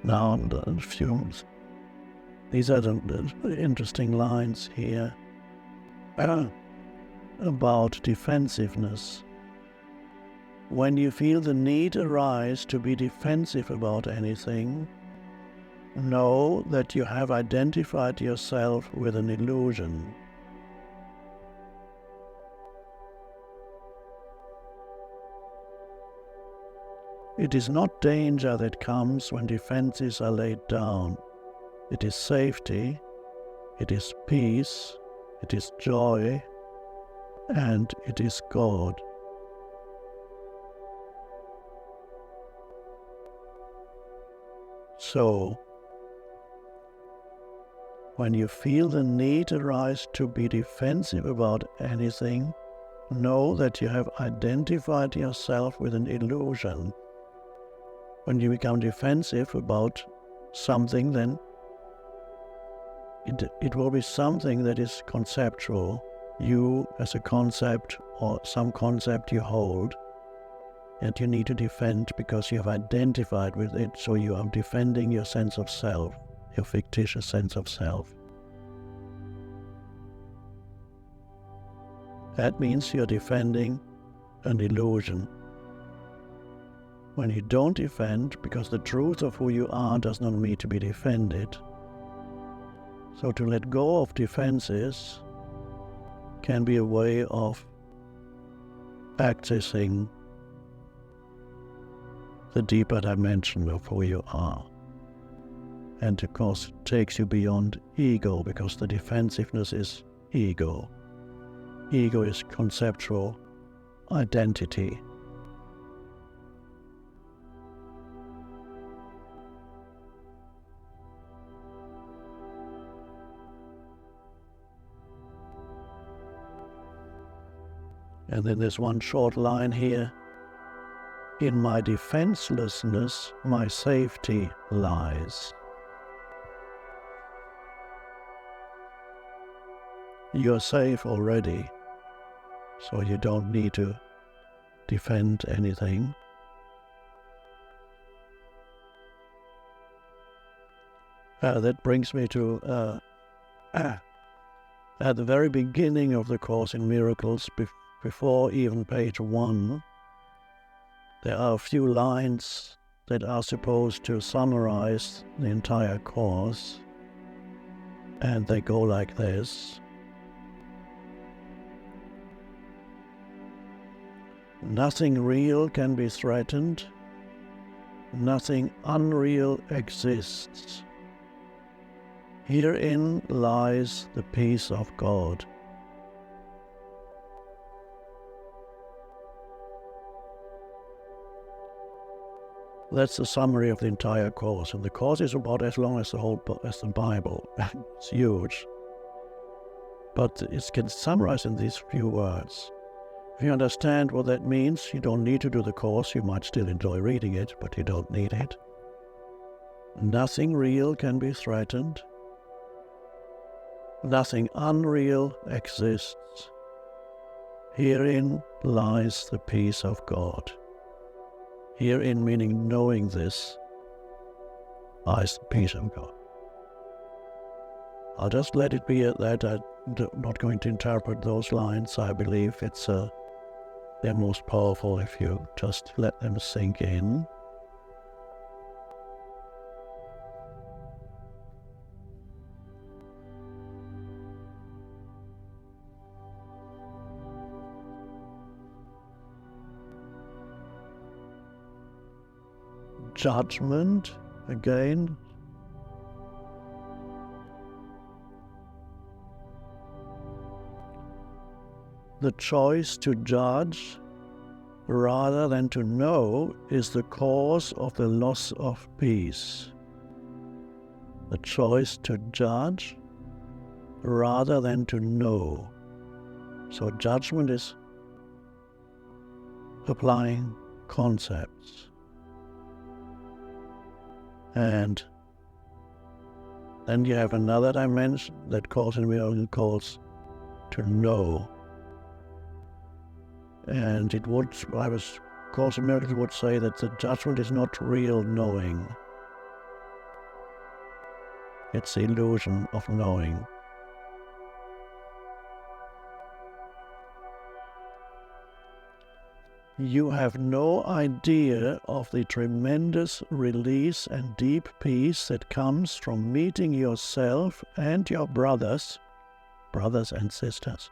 Now, the fumes. These are the interesting lines here about defensiveness. When you feel the need arise to be defensive about anything, know that you have identified yourself with an illusion. It is not danger that comes when defenses are laid down. It is safety, it is peace, it is joy, and it is God. So, when you feel the need arise to be defensive about anything, know that you have identified yourself with an illusion. When you become defensive about something, then it will be something that is conceptual. You as a concept, or some concept you hold, and you need to defend because you have identified with it, so you are defending your sense of self, your fictitious sense of self. That means you're defending an illusion. When you don't defend, because the truth of who you are does not need to be defended. So to let go of defenses can be a way of accessing the deeper dimension of who you are. And of course, it takes you beyond ego, because the defensiveness is ego. Ego is conceptual identity. And then there's one short line here. In my defenselessness, my safety lies. You're safe already, so you don't need to defend anything. That brings me to at the very beginning of the Course in Miracles, before even page 1, there are a few lines that are supposed to summarize the entire Course, and they go like this. Nothing real can be threatened, nothing unreal exists. Herein lies the peace of God. That's the summary of the entire Course, and the Course is about as long as the Bible. It's huge, but it can summarize in these few words. If you understand what that means, you don't need to do the Course. You might still enjoy reading it, but you don't need it. Nothing real can be threatened. Nothing unreal exists. Herein lies the peace of God. Herein meaning knowing this lies the peace of God. I'll just let it be at that. I'm not going to interpret those lines. I believe they're most powerful if you just let them sink in. Judgment, again. The choice to judge rather than to know is the cause of the loss of peace. The choice to judge rather than to know. So judgment is applying concepts. And then you have another dimension that Course in Miracles calls to know. And Course in Miracles would say that the judgment is not real knowing. It's the illusion of knowing. You have no idea of the tremendous release and deep peace that comes from meeting yourself and your brothers and sisters,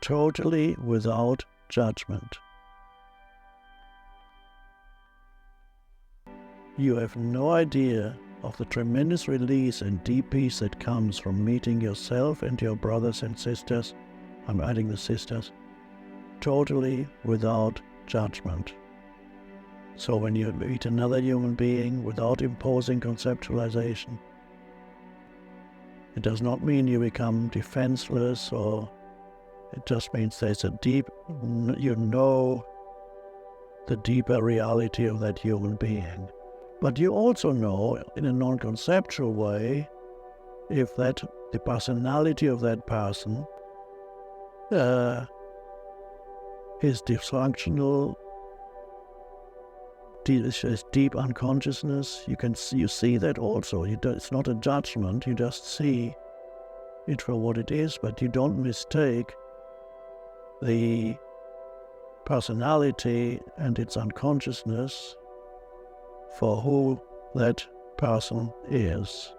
totally without judgment. You have no idea of the tremendous release and deep peace that comes from meeting yourself and your brothers and sisters, I'm adding the sisters, totally without judgment. So when you meet another human being without imposing conceptualization, it does not mean you become defenseless, or it just means there's a deep, you know the deeper reality of that human being. But you also know in a non-conceptual way if that the personality of that person is dysfunctional, is deep unconsciousness. You see that also. It's not a judgment. You just see it for what it is, but you don't mistake the personality and its unconsciousness for who that person is.